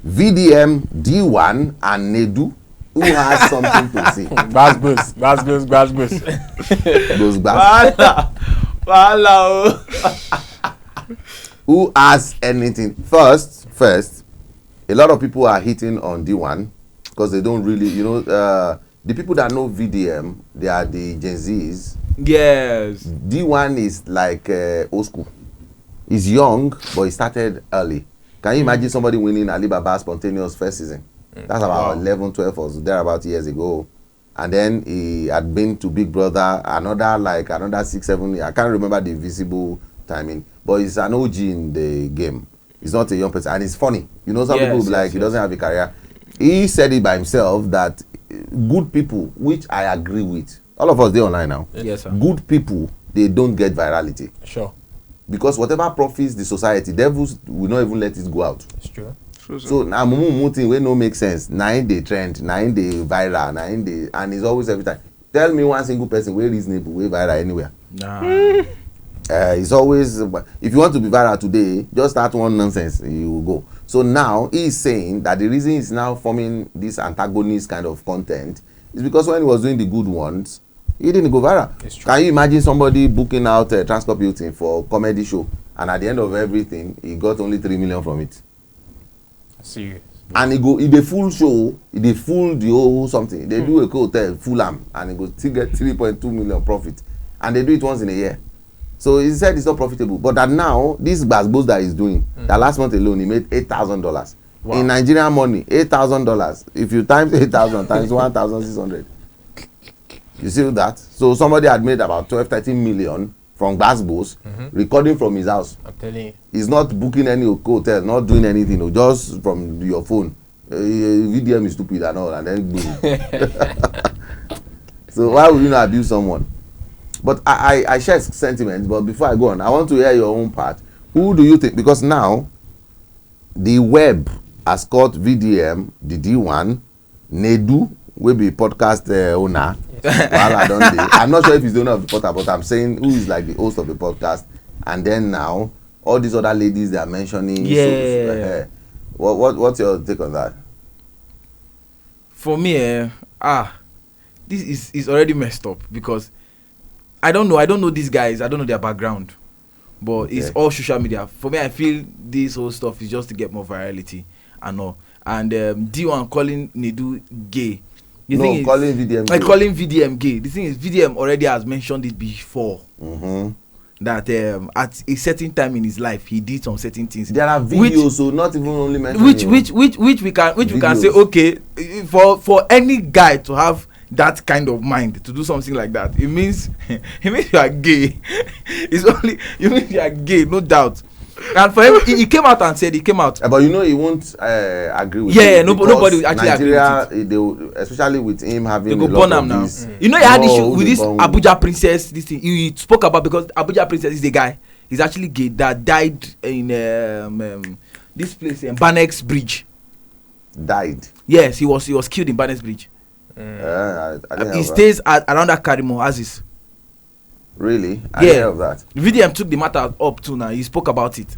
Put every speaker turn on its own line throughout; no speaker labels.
VDM, D1, and NEDU. Who has something to say?
Bas.
Those bas. Who has anything? First, a lot of people are hitting on D1 because they don't really, the people that know VDM, they are the Gen Zs.
Yes.
D1 is like old school. He's young, but he started early. Can you imagine somebody winning Alibaba's spontaneous first season? That's about 11, 12 or thereabout years ago. And then he had been to Big Brother, another 6, 7 years. I can't remember the visible timing, but he's an OG in the game. He's not a young person, and he's funny. Some people will be like, he doesn't have a career. He said it by himself that good people, which I agree with, all of us, they're online now.
Yes, sir.
Good people, they don't get virality.
Sure.
Because whatever profits the society, devils will not even let it go out.
It's true.
So now thing wey no make sense. 9 day trend, 9 day viral, 9 day, and it's always every time. Tell me one single person wey reasonable, wey viral anywhere.
Nah.
It's always, if you want to be viral today, just start one nonsense, you will go. So now he is saying that the reason he's now forming this antagonist kind of content is because when he was doing the good ones, he didn't go viral. Can you imagine somebody booking out Transcorp Hilton for comedy show, and at the end of everything, he got only 3 million from it?
Serious.
And he dey full show, he dey full the whole something. They do a hotel, full am, and he go still get 3.2 million profit. And they do it once in a year. So he said it's not profitable. But that now, this gbasgbos that he's doing, that last month alone, he made $8,000. Wow. In Nigerian money, $8,000. If you times 8,000 times 1,600, you see that? So somebody had made about 12-13 million from gbasgbos, recording from his house.
I'm telling you.
He's not booking any hotel, not doing anything, just from your phone. VDM is stupid and all, and then boom. So why would you not abuse someone? But I share sentiments, but before I go on, I want to hear your own part. Who do you think? Because now, the web has caught VDM, the D1, NEDU, will be podcast owner. While I don't I'm not sure if he's the owner of the podcast, but I'm saying who is like the host of the podcast. And then now, all these other ladies they are mentioning.
Yeah.
What's your take on that?
For me, this is already messed up because I don't know these guys. I don't know their background, but it's all social media. For me, I feel this whole stuff is just to get more virality and all. And D1 calling NEDU gay.
Calling VDM gay.
Calling VDM gay. The thing is, VDM already has mentioned it before. That at a certain time in his life, he did some certain things.
There are videos, so not even only mentioning.
Which we can say, okay, for any guy to have that kind of mind to do something like that, it means you are gay. It's only you mean you are gay, no doubt. And for him, he came out and said he came out.
But he won't agree with.
Yeah, nobody will actually
Nigeria,
agree with it.
They will, especially with him having.
They go burn him now. He had issue with this Abuja princess. This thing he spoke about because Abuja princess is the guy. He's actually gay that died in this place in Banex Bridge.
Died.
Yes, he was killed in Banex Bridge. He stays around that Karimo Aziz.
Really? I didn't hear of that.
VDM took the matter up too now. He spoke about it.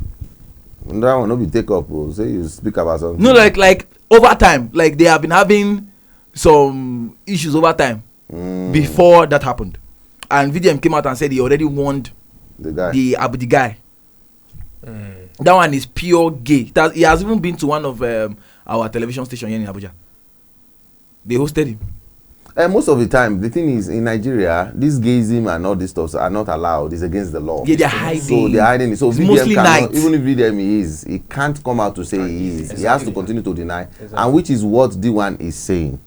That one no be take up. Say you speak about something.
No, like over time, like they have been having some issues over time before that happened, and VDM came out and said he already warned the guy. That one is pure gay. He has even been to one of our television stations here in Abuja. They hosted him.
Most of the time, the thing is, in Nigeria, this gayism and all these stuff are not allowed. It's against the law.
Yeah, they're hiding.
So they're hiding it. So
it's
VDM cannot, even if VDM he can't come out to say he is. Exactly. He has to continue to deny. Exactly. And which is what D1 is saying.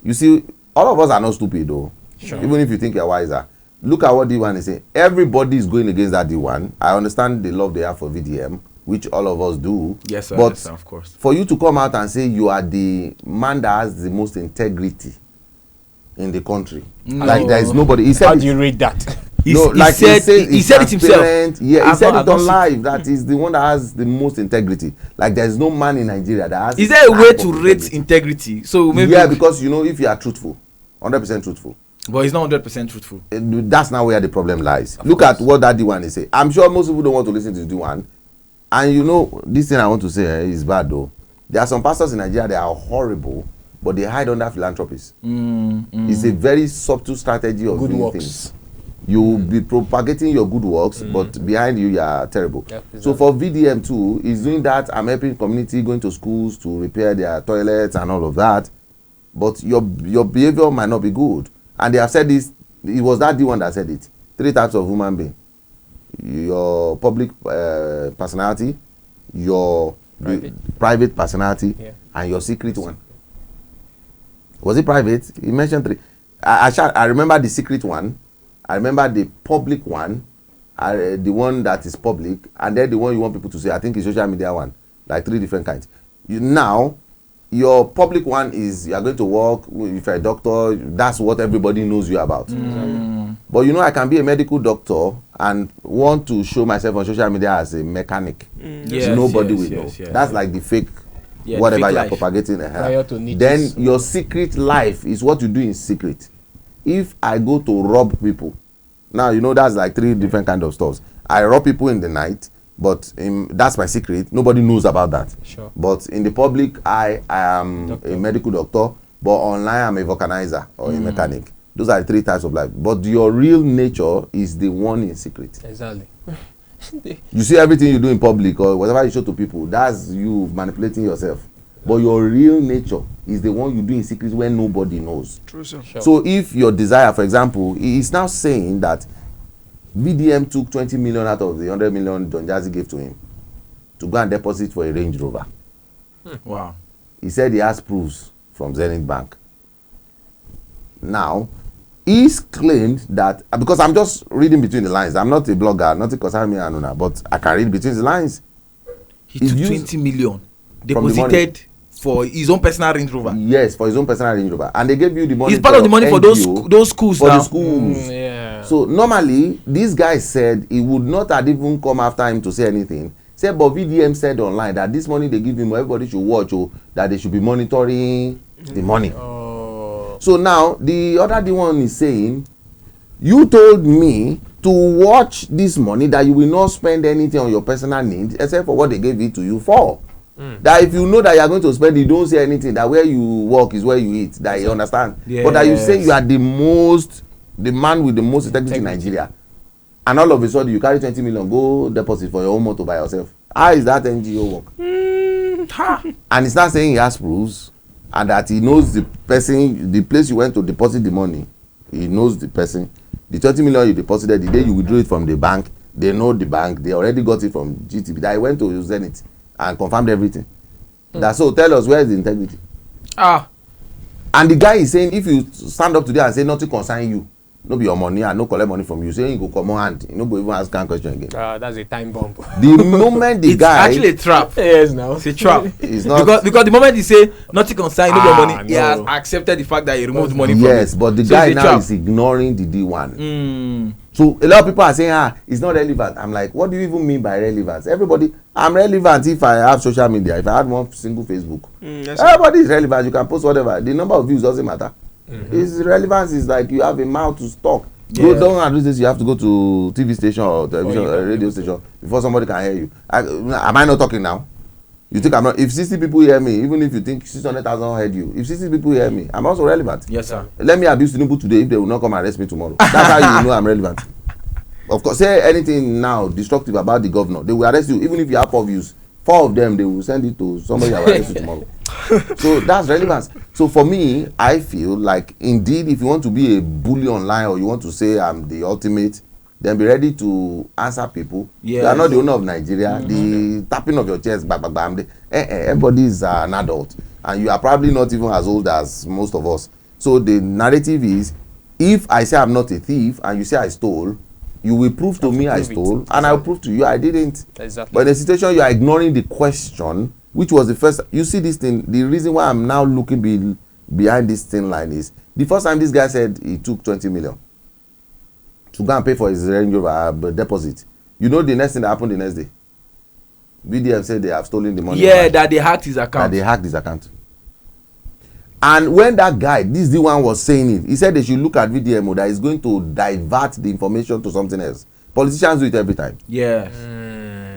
You see, all of us are not stupid though. Sure. Even if you think you're wiser. Look at what D1 is saying. Everybody is going against that D1. I understand the love they have for VDM, which all of us do.
Yes, sir.
But
yes, of course.
For you to come out and say you are the man that has the most integrity in the country, like there is nobody. He said,
how do you rate that?
He said it himself.
Yeah, he said it on live that he's the one that has the most integrity. Like there is no man in Nigeria that has.
Is there a way to rate integrity? So maybe
because if you are truthful, 100% truthful.
But it's not 100% truthful.
That's not where the problem lies. Look at what that D1 is saying. I'm sure most people don't want to listen to D1, and this thing I want to say is bad though. There are some pastors in Nigeria that are horrible, but they hide under philanthropies. It's a very subtle strategy of
Good
doing
works.
things. You will be propagating your good works, but behind you are terrible.
Yep, exactly.
So for VDM too, he's doing that. I'm helping community, going to schools to repair their toilets and all of that. But your behavior might not be good. And they have said this, it was that the one that said it. 3 types of human being. Your public personality, your private personality, and your secret one. Was it private? He mentioned 3. I remember the secret one. I remember the public one, the one that is public, and then the one you want people to see. I think it's social media one, like 3 different kinds. Now, your public one is you are going to work. If you're a doctor, that's what everybody knows you about. But you know, I can be a medical doctor and want to show myself on social media as a mechanic. Nobody will know. That's like the fake. Whatever you are propagating. Then your secret life is what you do in secret. If I go to rob people, now you know that's like 3 different kind of stores. I rob people in the night, but that's my secret. Nobody knows about that.
Sure.
But in the public, I am a medical doctor, but online I'm a vulcanizer or a mechanic. Those are the 3 types of life. But your real nature is the one in secret.
Exactly.
You see everything you do in public or whatever you show to people, that's you manipulating yourself. But your real nature is the one you do in secret when nobody knows.
True, sir.
Sure.
So if your desire, for example, he is now saying that VDM took 20 million out of the 100 million Don Jazzy gave to him to go and deposit for a Range Rover.
Wow.
He said he has proofs from Zenith Bank. Now, he's claimed that, because I'm just reading between the lines. I'm not a blogger, nothing concerning me and Una, but I can read between the lines.
He took 20 million
from the
deposited for his own personal Range Rover.
Yes, for his own personal Range Rover. And they gave you the money.
It's part of the money for
NGO,
those schools
for
now.
the schools.
Yeah.
So normally, this guy said he would not have even come after him to say anything. Said, but VDM said online that this money they give him, everybody should watch, that they should be monitoring the money. So now, the other one is saying, you told me to watch this money, that you will not spend anything on your personal needs except for what they gave it to you for. That if you know that you are going to spend it, don't say anything, that where you work is where you eat, that you understand. But that you say you are the man with the most integrity in Nigeria, and all of a sudden you carry 20 million, go deposit for your own motor by yourself. How is that NGO work? And he's not saying he has proofs, and that he knows the person, the place you went to deposit the money, he knows the person. The 20 million you deposited, the day you withdrew it from the bank, they know the bank, they already got it from GTB. That he went to Zenith and confirmed everything. That's so. Tell us, where is the integrity? And the guy is saying, if you stand up today and say nothing concern you, no be your money and no collect money from you, saying you go come on hand, you no go even ask one question again.
That's a time bomb.
The moment the guy,
it's actually a trap.
Yes, now
It's a trap.
It's not,
because the moment he say nothing concern you, no your money, he
no.
has accepted the fact that he removed money from
yes,
it.
but the
So
guy
it's a
now
trap.
is ignoring the D1. So a lot of people are saying, it's not relevant. I'm like, what do you even mean by relevance? Everybody, I'm relevant if I have social media. If I had one single Facebook, everybody is relevant. You can post whatever. The number of views doesn't matter. Its relevance is like you have a mouth to talk. Go down and do this. You have to go to TV station or television or radio station before somebody can hear you. Am I not talking now? You think I'm not? If 60 people hear me, even if you think 600,000 heard you, if 60 people hear me, I'm also relevant.
Yes, sir.
Let me abuse Tinubu today if they will not come and arrest me tomorrow. That's how you know I'm relevant. Of course, say anything now destructive about the governor, they will arrest you. Even if you have 4 views, 4 of them they will send it to somebody that will arrest you tomorrow. So that's relevance. So for me, I feel like indeed, if you want to be a bully online or you want to say I'm the ultimate, then be ready to answer people. You are not the owner of Nigeria. The tapping of your chest, bam, bam, bam. Everybody is an adult, and you are probably not even as old as most of us. So the narrative is, if I say I'm not a thief and you say I stole, you will prove to me I stole, and I'll prove to you I didn't.
Exactly.
But in a situation you are ignoring the question, which was the first. You see this thing. The reason why I'm now looking behind this thin line is the first time this guy said he took 20 million to go and pay for his Range Rover deposit. You know the next thing that happened the next day? VDM said they have stolen the money.
Yeah, that they hacked his account.
That they hacked his account. And when that guy, this the one was saying it, he said they should look at VDM that is going to divert the information to something else. Politicians do it every time.
Yeah.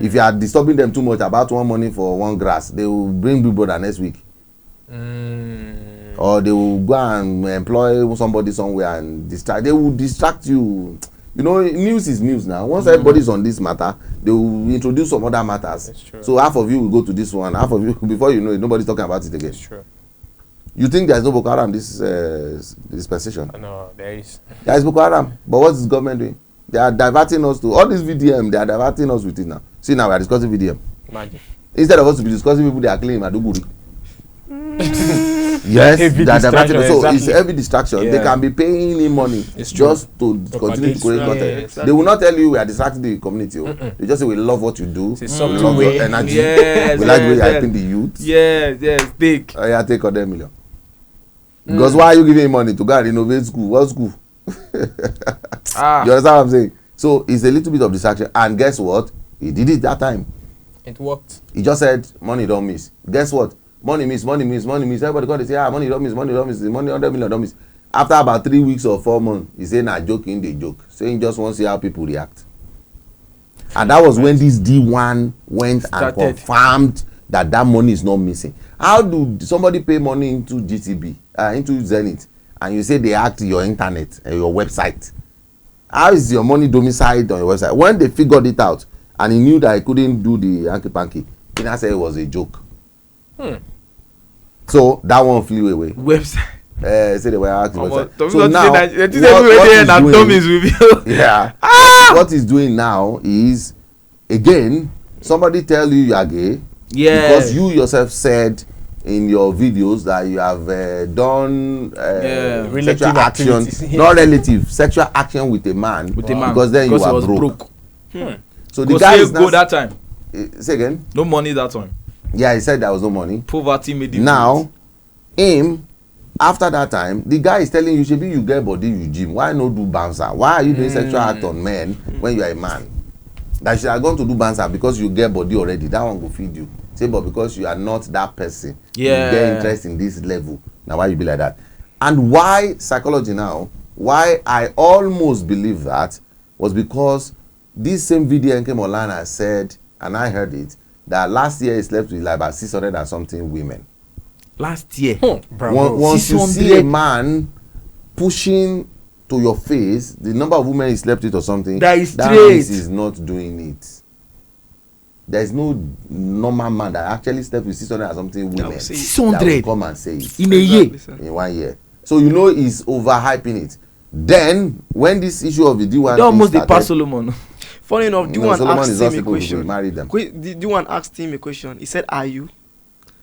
If you are disturbing them too much about one money for one grass, they will bring Big Brother next week. Or they will go and employ somebody somewhere and distract. They will distract you. You know, news is news now. Once everybody's on this matter, they will introduce some other matters. So half of you will go to this one, half of you, before you know it, nobody's talking about it again.
It's true.
You think there's no Boko Haram this dispensation?
No, there is.
There is Boko Haram, but what is the government doing? They are diverting us to all this VDM. They are diverting us with it now. See, now we are discussing VDM.
Imagine.
Instead of us to be discussing people they are killing in Maduguri. Yes,
Heavy
they are diverting.
distraction,
So
exactly.
it's heavy distraction.
Yeah.
They can be paying him money
It's true.
just to continue to create content.
exactly.
They will not tell you we are distracting the community. They just say we love what you do.
It's a
We
subtle
love
way.
your energy.
Yes,
We like the way
yes,
you're
yes.
hyping the youth.
Yes, take.
Yeah, take 100 million. Because why are you giving him money to go and renovate school? What school? You understand what I'm saying? So it's a little bit of distraction. And guess what? He did it that time.
It worked.
He just said money don't miss. Guess what? Money miss, money miss, money miss. Everybody got to say, money don't miss, money don't miss, money 100 million don't miss. After about 3 weeks or 4 months, he said, nah, joking, they joke. Saying just want to see how people react. And that was when this D1 went and confirmed that money is not missing. How do somebody pay money into GTB, into Zenith, and you say they hacked your internet, your website? How is your money domiciled on your website? When they figured it out, and he knew that he couldn't do the hanky-panky, he now said it was a joke. So that one flew away.
Website.
Say they were hacking website.
So now,
what he's doing now is, again, somebody tell you are gay.
Yeah.
Because you yourself said in your videos that you have done sexual action, not relative, sexual action with a man. Because then you are broke. So the guy is
go that time.
Say again.
No money that time.
Yeah, he said there was no money.
Poverty made it.
Now, him, after that time, the guy is telling you, Shebi, you get body, you gym. Why not do bouncer? Why are you doing sexual act on men when you are a man? That you are going to do bouncer because you get body already. That one will feed you. Say, but because you are not that person, you get interest in this level. Now, why you be like that? And why psychology now? Why I almost believe that was because this same VDM came online and said, and I heard it, that last year he slept with like about 600 and something women.
Last year.
Once you see a man pushing to your face the number of women he slept with or something,
that means
he's not doing it. There is no normal man that actually slept with 600 and something women
600
that will come and say it
in a year,
in 1 year. So you know he's overhyping it. Then when this issue of the D1
almost the past Solomon.
Funny enough, D1 asked him a question.
Marry them.
D1 asked him a question. He said, "Are you?"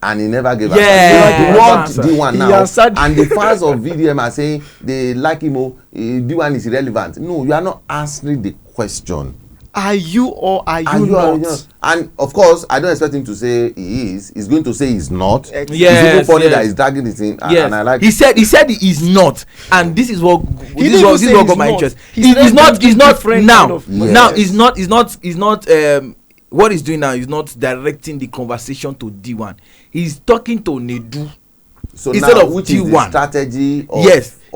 And he never gave
answer.
What D1 now? And the fans of VDM are saying they like him. D1 is irrelevant. No, you are not answering the question.
Are you or are you not?
And of course, I don't expect him to say he is. He's going to say he's not.
Yes,
it's even funny that he's dragging it in.
Yes.
And I like.
He said he is not, and this is what got my interest. He's not now. Now he's not. What he's doing now is not directing the conversation to D1. He's talking to NEDU.
So
instead
now,
of
which
D1.
is the strategy of,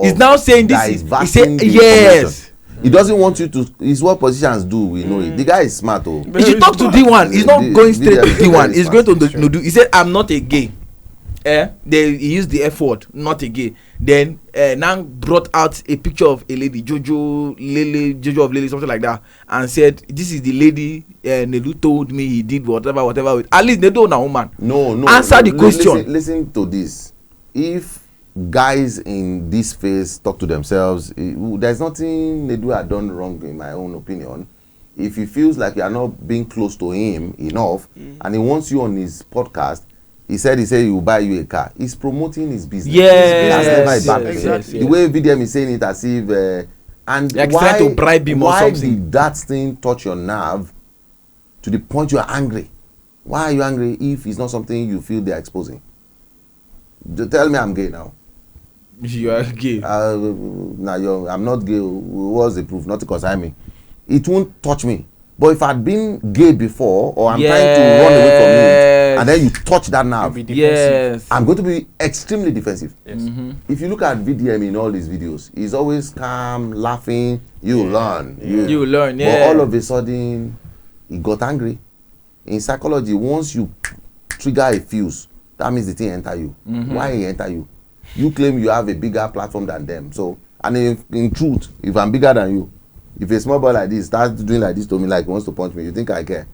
he's now saying this is. He said yes.
He doesn't want you to. It's what politicians do. We know it. The guy is smart. Oh.
He should talk to D1. He's not going straight to D1. He's going to NEDU. He said, "I'm not a gay." He used the F word, not a gay. Then Nang brought out a picture of a lady, Jojo of Lily, something like that, and said, "This is the lady NEDU told me he did whatever with." At least NEDU na woman.
No.
Answer the question.
Listen to this. If guys in this phase talk to themselves, there's nothing NEDU had done wrong in my own opinion. If he feels like you are not being close to him enough, and he wants you on his podcast, he said he will buy you a car. He's promoting his business.
Yes,
exactly. The way VDM is saying it as if and
like
why
trying to bribe him or something.
Did that thing touch your nerve to the point you are angry? Why are you angry if it's not something you feel they are exposing? Tell me I'm gay now.
You are gay.
I'm not gay. What's the proof? Not because I'm me. It won't touch me. But if I'd been gay before, or I'm trying to run away from it, and then you touch that nerve, I'm going to be extremely defensive.
Yes.
If you look at VDM in all his videos, he's always calm, laughing. You learn.
You learn.
But all of a sudden, he got angry. in psychology, once you trigger a fuse, that means the thing enter you. Why it enter you? You claim you have a bigger platform than them. So, and in truth, if I'm bigger than you, if a small boy like this starts doing like this to me, like he wants to punch me, you think I care?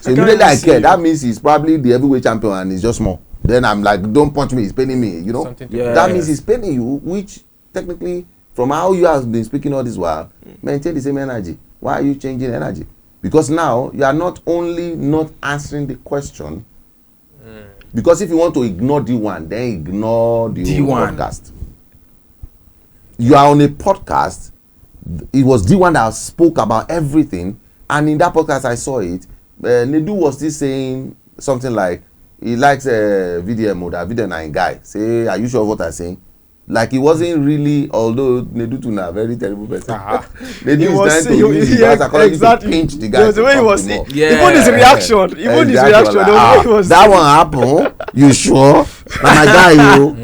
So immediately I care. That means he's probably the heavyweight champion and he's just small. Then I'm like, don't punch me, he's paining me, you know? That means he's paining you, which technically, from how you have been speaking all this while, maintain the same energy. Why are you changing energy? Because now you are not only not answering the question, because if you want to ignore D1, then ignore the D1 podcast. You are on a podcast. It was D1 that spoke about everything, and in that podcast I saw it. NEDU was still saying something like he likes VDM or that VDM guy. Say, are you sure of what I'm saying? Like he wasn't really, although NEDU too a very terrible person. NEDU was trying to use to pinch the guy.
The way he was, even his reaction,
that one happened. You sure? My guy,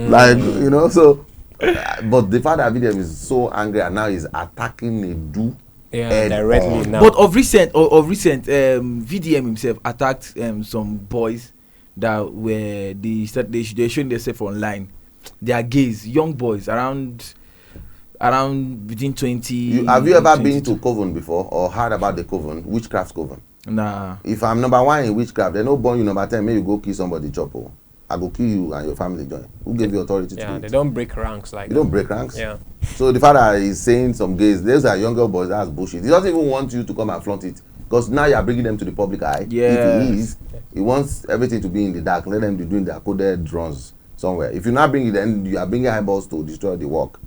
like so. But the fact that VDM is so angry and now he's attacking NEDU.
Directly now.
But of recent, VDM himself attacked some boys that were they showing themselves online. They are gays, young boys around between 20.
Have you ever been to Coven before or heard about the Coven, witchcraft Coven?
Nah.
If I'm number 1 in witchcraft, they no born you number 10. Maybe you go kill somebody, chop. I go kill you and your family join. Who gave you authority to do it?
Yeah, they don't break ranks like.
You don't break ranks.
Yeah.
So the father is saying some gays, those are younger boys. That's bullshit. He doesn't even want you to come and flaunt it because now you are bringing them to the public eye.
Yeah.
If he is, he wants everything to be in the dark. Let them be doing their coded drones somewhere. If you not bring it, then you are bringing eyeballs to destroy the work.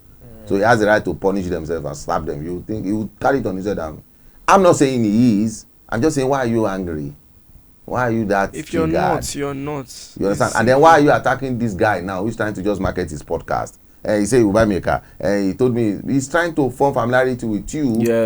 So he has the right to punish themselves and slap them. You think he would carry it on his head? I'm not saying he is. I'm just saying, why are you angry? Why are you that?
If you're not, you're not.
You understand? And then why are you attacking this guy now who's trying to just market his podcast? He said he will buy me a car. He told me he's trying to form familiarity with you.
Yeah.